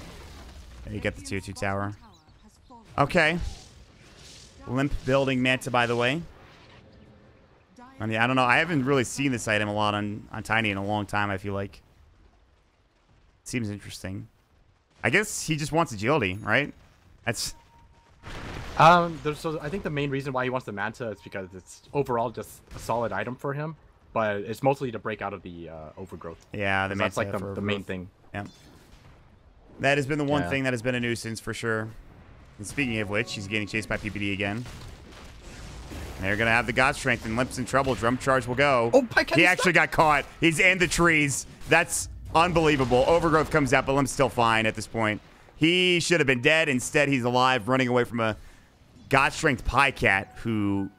They get the tier 2 tower. Okay. Limp building Manta, by the way. I mean, I don't know. I haven't really seen this item a lot on Tiny in a long time, I feel like. Seems interesting. I guess he just wants agility, right? That's...
So I think the main reason why he wants the Manta is because it's overall just a solid item for him, but it's mostly to break out of the overgrowth.
Yeah, the Manta.
That's like the main thing.
Yeah. That has been the one thing that has been a nuisance for sure. And speaking of which, he's getting chased by PPD again. They're going to have the God Strength, and Limp's in trouble. Drum Charge will go.
Oh,
he actually got caught. He's in the trees. That's unbelievable. Overgrowth comes out, but Limp's still fine at this point. He should have been dead. Instead, he's alive, running away from a God Strength Pycat who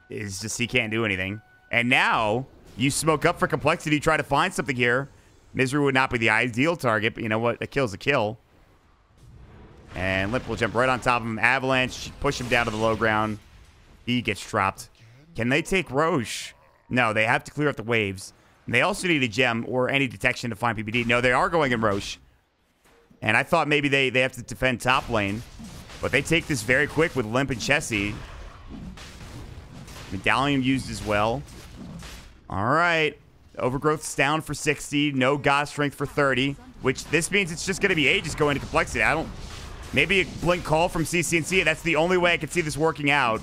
is just, he can't do anything. And now, you smoke up for complexity, try to find something here. Misery would not be the ideal target, but you know what? A kill's a kill. And Limp will jump right on top of him. Avalanche, push him down to the low ground. He gets dropped. Can they take Roche? No, they have to clear up the waves. And they also need a gem or any detection to find PPD. No, they are going in Roche. And I thought maybe they have to defend top lane. But they take this very quick with Limp and Chessie. Medallion used as well. All right. Overgrowth's down for 60. No God Strength for 30. Which this means it's just going to be Aegis going to complexity. I don't... Maybe a Blink call from CCNC. That's the only way I can see this working out.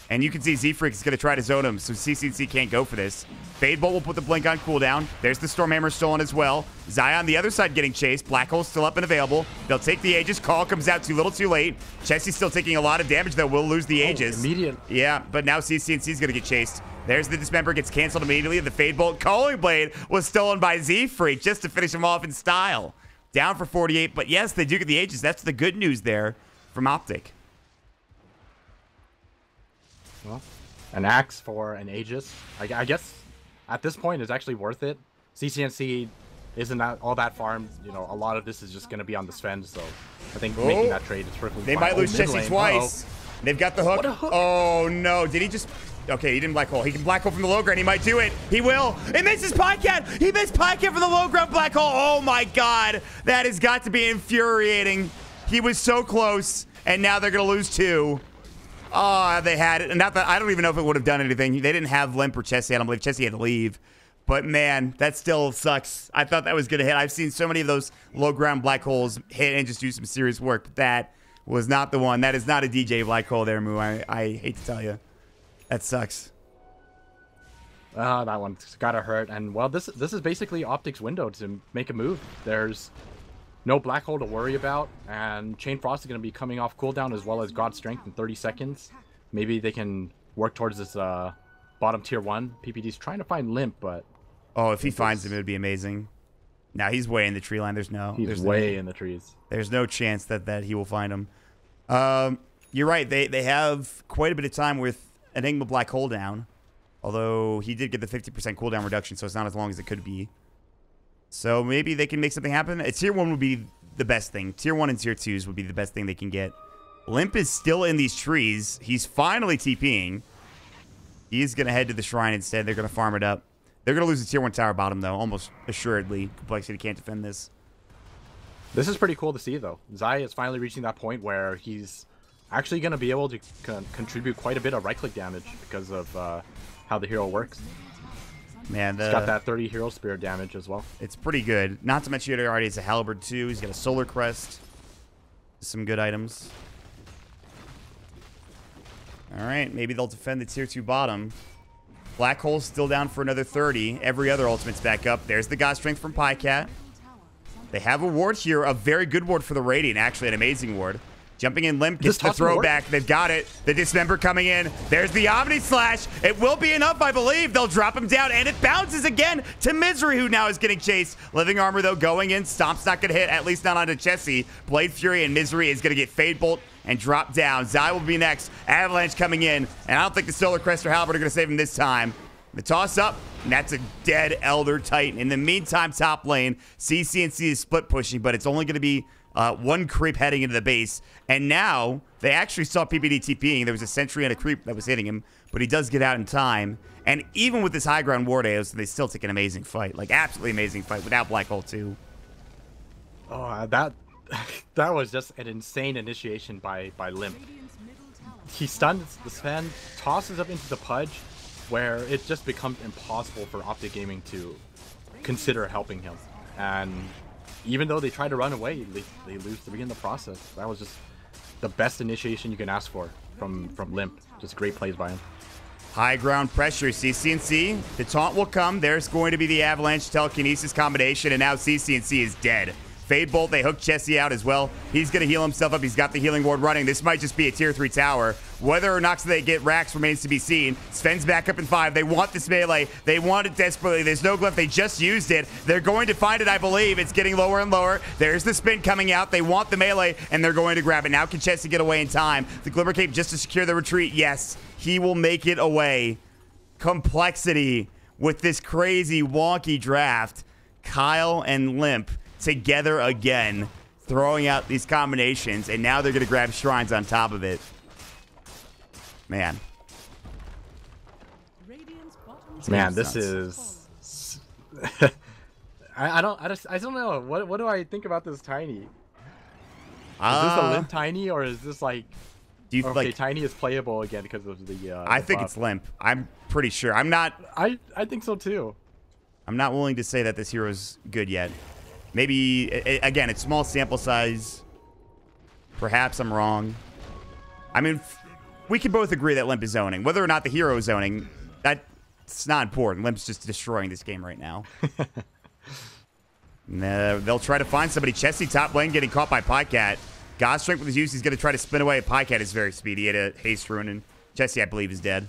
And you can see Z-Freak is going to try to zone him, so CCNC can't go for this. Fade Bolt will put the Blink on cooldown. There's the Stormhammer stolen as well. Zion the other side getting chased. Black Hole's still up and available. They'll take the Aegis. Call comes out too little too late. Chessie's still taking a lot of damage, though. Will lose the Aegis.
Immediate.
Yeah, but now CCNC is going to get chased. There's the Dismember, gets canceled immediately. The Fade Bolt Calling Blade was stolen by Z-Freak just to finish him off in style. Down for 48, but yes, they do get the Aegis. That's the good news there from Optic.
Well, an Axe for an Aegis. I guess at this point it's actually worth it. CCNC isn't all that farmed. You know, a lot of this is just going to be on the Sven, so I think making that trade is perfectly fine.
They might lose Chessie twice. They've got the hook. Oh, no. Did he just... Okay, he didn't black hole. He can black hole from the low ground. He might do it. He will. He misses Podcat. He missed Podcat from the low ground black hole. Oh, my God. That has got to be infuriating. He was so close, and now they're going to lose 2. Oh, they had it. Not that I don't even know if it would have done anything. They didn't have Limp or Chessie. I don't believe Chessie had to leave. But, man, that still sucks. I thought that was going to hit. I've seen so many of those low ground black holes hit and just do some serious work. But that was not the one. That is not a DJ black hole there, Moo. I hate to tell you. That sucks.
That one's gotta hurt. And well, this is basically Optic's window to make a move. There's no black hole to worry about, and Chain Frost is gonna be coming off cooldown as well as God Strength in 30 seconds. Maybe they can work towards this bottom tier 1. PPD's trying to find Limp, but
oh, if he finds him, it would be amazing. Now he's way in the tree line. He's
way in the trees.
There's no chance that he will find him. You're right. They have quite a bit of time with Enigma black hole down, although he did get the 50% cooldown reduction, so it's not as long as it could be. So maybe they can make something happen. Tier 1 would be the best thing. Tier 1 and Tier 2s would be the best thing they can get. Limp is still in these trees. He's finally TPing. He's going to head to the shrine instead. They're going to farm it up. They're going to lose the Tier 1 tower bottom, though, almost assuredly. Complexity can't defend this.
This is pretty cool to see, though. Zai is finally reaching that point where he's actually going to be able to contribute quite a bit of right-click damage because of how the hero works.
Man,
he's got that 30 hero spirit damage as well.
It's pretty good. Not to mention he already has a halberd too. He's got a solar crest. Some good items. All right, maybe they'll defend the tier 2 bottom. Black hole's still down for another 30. Every other ultimate's back up. There's the God Strength from Pycat. They have a ward here, a very good ward for the Radiant, actually an amazing ward. Jumping in, Limp gets the throwback. They've got it. The Dismember coming in. There's the Omni Slash. It will be enough, I believe. They'll drop him down, and it bounces again to Misery, who now is getting chased. Living Armor, though, going in. Stomp's not going to hit, at least not onto Chessie. Blade Fury and Misery is going to get Fade Bolt and drop down. Zai will be next. Avalanche coming in, and I don't think the Solar Crest or Halberd are going to save him this time. The toss up, and that's a dead Elder Titan. In the meantime, top lane, CCNC is split pushing, but it's only going to be one creep heading into the base. And now, they actually saw PPD TPing. There was a sentry and a creep that was hitting him, but he does get out in time. And even with this high ground ward AOs, they still take an amazing fight. Like, absolutely amazing fight without Black Hole 2.
Oh, that was just an insane initiation by Limp. He stuns the Sven, tosses up into the Pudge, where it just becomes impossible for Optic Gaming to consider helping him. And even though they try to run away, they lose to begin the process. That was just the best initiation you can ask for from Limp. Just great plays by him.
High ground pressure, CCNC. The taunt will come. There's going to be the Avalanche Telekinesis combination, and now CCNC is dead. Fade Bolt, they hook Chessie out as well. He's going to heal himself up. He's got the healing ward running. This might just be a tier 3 tower. Whether or not they get racks remains to be seen. Sven's back up in 5. They want this melee. They want it desperately. There's no glyph. They just used it. They're going to find it, I believe. It's getting lower and lower. There's the spin coming out. They want the melee, and they're going to grab it. Now can Chessie get away in time? The Glimmer Cape just to secure the retreat. Yes, he will make it away. Complexity with this crazy, wonky draft. Kyle and Limp together again, throwing out these combinations, and now they're going to grab shrines on top of it. Man,
this is I don't know what do I think about this Tiny. Is this a Limp Tiny, or is this like,
do you like
Tiny is playable again because of the
I think it's Limp. I'm pretty sure. I'm not.
I think so too.
I'm not willing to say that this hero's good yet. Maybe, again, it's small sample size. Perhaps I'm wrong. I mean, we can both agree that Limp is zoning. Whether or not the hero is zoning, that's not important. Limp's just destroying this game right now. They'll try to find somebody. Chessie top lane getting caught by Pycat. God Strength with his use. He's going to try to spin away. Pycat is very speedy. He had a haste rune, and Chessie, I believe, is dead.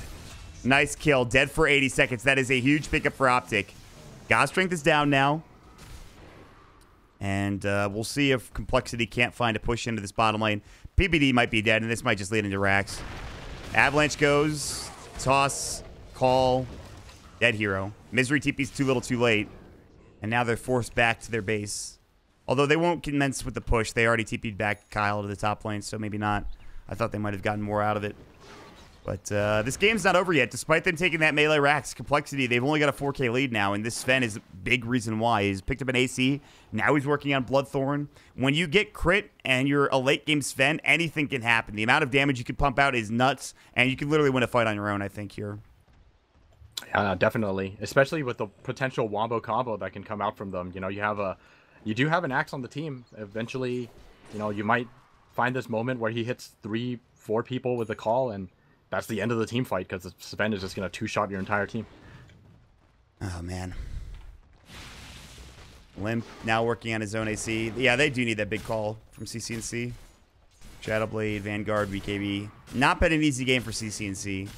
Nice kill. Dead for 80 seconds. That is a huge pickup for Optic. God Strength is down now. And we'll see if Complexity can't find a push into this bottom lane. PBD might be dead, and this might just lead into racks. Avalanche goes. Toss. Call. Dead hero. Misery TP's too little too late. And now they're forced back to their base. Although they won't commence with the push. They already TP'd back Kyle to the top lane, so maybe not. I thought they might have gotten more out of it. But this game's not over yet. Despite them taking that melee racks, Complexity, they've only got a 4K lead now, and this Sven is a big reason why. He's picked up an AC. Now he's working on Bloodthorn. When you get crit and you're a late-game Sven, anything can happen. The amount of damage you can pump out is nuts, and you can literally win a fight on your own, I think, here.
Definitely. Especially with the potential wombo combo that can come out from them. You know, you do have an axe on the team. Eventually, you know, you might find this moment where he hits 3-4 people with a call, and that's the end of the team fight, because Sven is just going to two-shot your entire team.
Oh, man. Limp now working on his own AC. Yeah, they do need that big call from CCNC. Shadowblade, Vanguard, BKB. Not been an easy game for CCNC.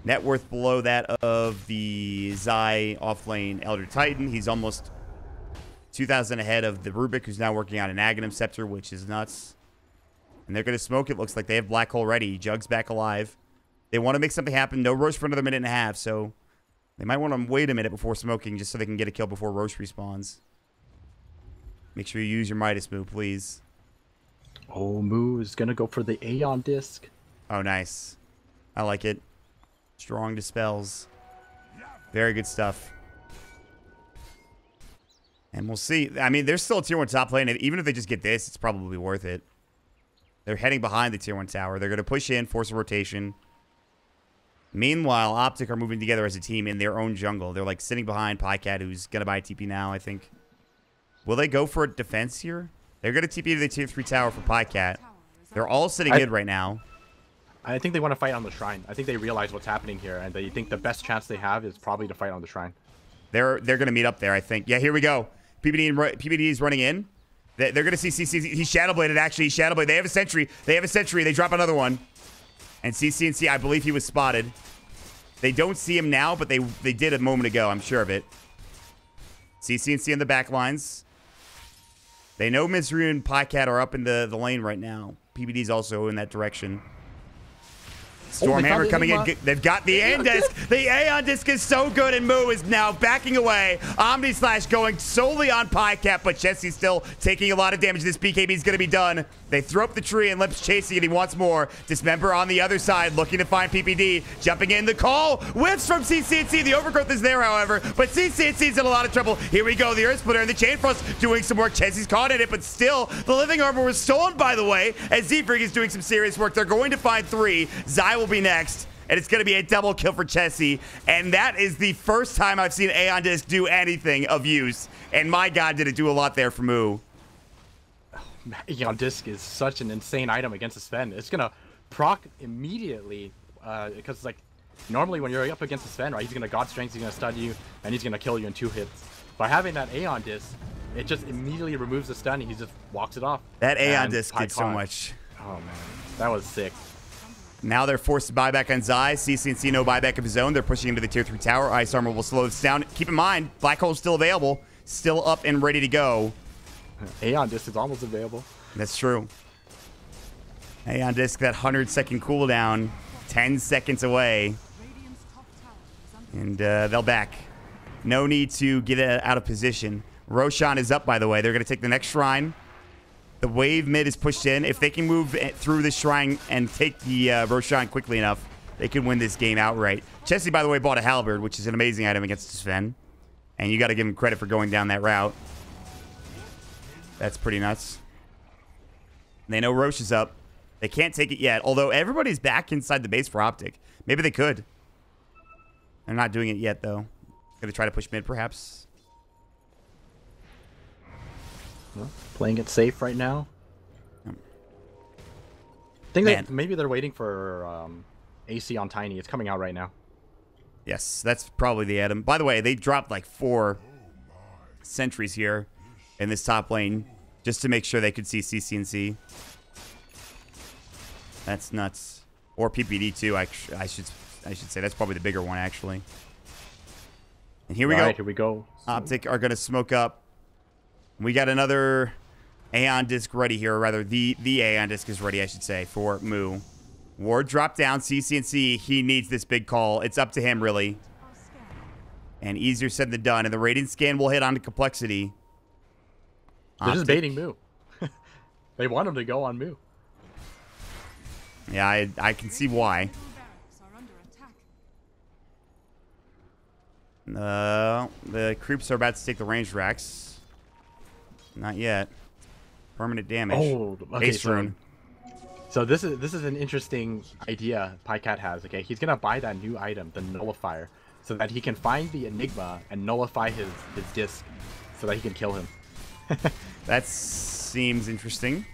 Net worth below that of the Zai offlane Elder Titan. He's almost 2,000 ahead of the Rubik, who's now working on an Aghanim Scepter, which is nuts. And they're going to smoke it. Looks like they have Black Hole ready. Jug's back alive. They want to make something happen. No Roche for another minute and a half, so they might want to wait a minute before smoking just so they can get a kill before Roche respawns. Make sure you use your Midas move, please.
Oh, Moo is going to go for the Aeon Disc.
Oh, nice. I like it. Strong dispels. Very good stuff. And we'll see. I mean, there's still a tier 1 top lane. Even if they just get this, it's probably worth it. They're heading behind the tier 1 tower. They're going to push in, force a rotation. Meanwhile, Optic are moving together as a team in their own jungle. They're like sitting behind Pycat, who's going to buy a TP now, I think. Will they go for a defense here? They're going to TP to the tier 3 tower for Pycat. They're all sitting mid right now.
I think they want to fight on the shrine. I think they realize what's happening here, and they think the best chance they have is probably to fight on the shrine.
They're going to meet up there, I think. Yeah, here we go. PBD is running in. They're going to see CC. He's Shadowbladed, actually. He's Shadowbladed. They have a sentry. They drop another one. And CCNC, I believe he was spotted. They don't see him now, but they did a moment ago. I'm sure of it. CCNC in the back lines. They know Misery and Pycat are up in the lane right now. PBD's also in that direction. Stormhammer coming in. They've got the Aeon Disc. The Aeon Disc is so good, and Moo is now backing away. Omni Slash going solely on Pycat, but Jesse's still taking a lot of damage. This BKB is going to be done. They throw up the tree, and Limp's chasing it. He wants more. Dismember on the other side, looking to find PPD. Jumping in the call. Whiffs from CCNC. The overgrowth is there, however, but CCNC's in a lot of trouble. Here we go. The Earth Splitter and the Chain Frost doing some work. Jesse's caught in it, but still, the Living Armor was stolen, by the way, as Z-Freak is doing some serious work. They're going to find 3. Zai will be next, and it's going to be a double kill for Chessie. And that is the first time I've seen Aeon Disc do anything of use. And my God, did it do a lot there for Moo.
Aeon Disc is such an insane item against the Sven. It's going to proc immediately, because like normally when you're up against the Sven, right, he's going to God Strength, he's going to stun you, and he's going to kill you in 2 hits. By having that Aeon Disc, it just immediately removes the stun, and he just walks it off.
That Aeon Disc did so much.
Oh man, that was sick.
Now they're forced to buyback on Zai. CCNC no buyback of his own. They're pushing into the tier 3 tower. Ice Armor will slow this down. Keep in mind, Black Hole's still available. Still up and ready to go.
Aeon Disc is almost available.
That's true. Aeon Disc, that 100-second cooldown. 10 seconds away. And they'll back. No need to get out of position. Roshan is up, by the way. They're going to take the next shrine. The wave mid is pushed in. If they can move through the shrine and take the Roshan quickly enough, they can win this game outright. Chessie, by the way, bought a Halberd, which is an amazing item against Sven. And you got to give him credit for going down that route. That's pretty nuts. They know Roche is up. They can't take it yet, although everybody's back inside the base for Optic. Maybe they could. They're not doing it yet, though. Going to try to push mid, perhaps.
Well, playing it safe right now. I think that maybe they're waiting for AC on Tiny. It's coming out right now.
Yes, that's probably the item. By the way, they dropped like 4 sentries here in this top lane just to make sure they could see CCNC. That's nuts. Or PPD too. I should say that's probably the bigger one actually. And here we go.
Here we go.
Optic are going to smoke up. We got another Aeon disc ready here, or rather, the Aeon disc is ready, I should say, for Moo. Ward dropped down, CC&C. He needs this big call. It's up to him, really. And easier said than done. And the Radiant Scan will hit onto Complexity.
They're just baiting Moo. They want him to go on Moo.
Yeah, I can see why. The creeps are about to take the ranged racks. Not yet. Permanent damage.
Oh, okay.
Ace rune.
So this is an interesting idea Pycat has. Okay, he's gonna buy that new item, the Nullifier, so that he can find the Enigma and nullify his disc, so that he can kill him.
That seems interesting.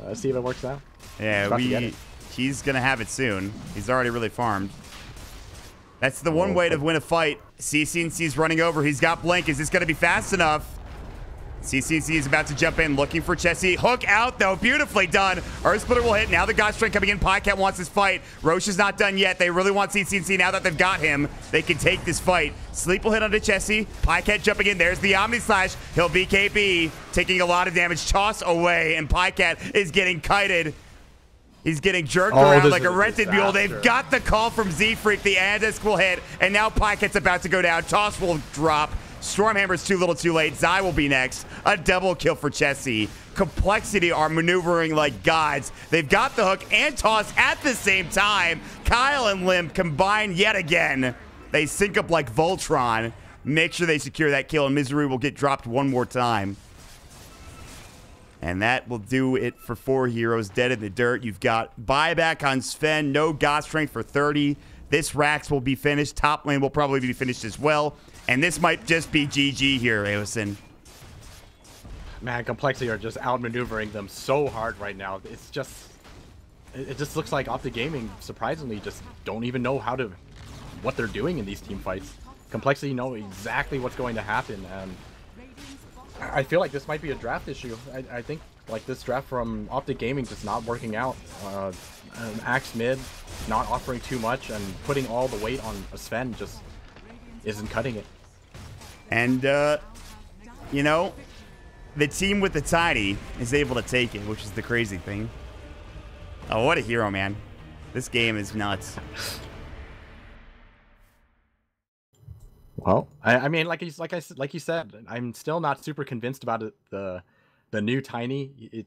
Let's see if it works out.
Yeah, he's gonna have it soon. He's already really farmed. That's the one way to win a fight. CC&C's running over. He's got Blink. Is this gonna be fast enough? CC&C is about to jump in, looking for Chessie. Hook out, though. Beautifully done. Earth Splitter will hit. Now the God Strength coming in. Pycat wants this fight. Roche is not done yet. They really want CC&C now that they've got him. They can take this fight. Sleep will hit onto Chessie. Pycat jumping in. There's the Omni Slash. He'll BKB, taking a lot of damage. Toss away, and Pycat is getting kited. He's getting jerked around like a rented mule. They've got the call from Z-Freak. The Andisk will hit, and now Pycat's about to go down. Toss will drop. Stormhammer's too little too late. Zai will be next. A double kill for Chessie. Complexity are maneuvering like gods. They've got the hook and toss at the same time. Kyle and Limb combine yet again. They sync up like Voltron. Make sure they secure that kill, and Misery will get dropped one more time. And that will do it for 4 heroes dead in the dirt. You've got buyback on Sven. No God Strength for 30. This Rax will be finished. Top lane will probably be finished as well. And this might just be GG here, Aosin.
Man, Complexity are just outmaneuvering them so hard right now. It's just... It just looks like Optic Gaming, surprisingly, just don't even know what they're doing in these team fights. Complexity know exactly what's going to happen, and I feel like this might be a draft issue. I think like this draft from Optic Gaming just not working out. Axe mid, not offering too much, and putting all the weight on a Sven just isn't cutting it.
And, you know, the team with the Tiny is able to take it, which is the crazy thing. Oh, what a hero, man. This game is nuts.
Well, I mean, like you said, I'm still not super convinced about it. The new Tiny.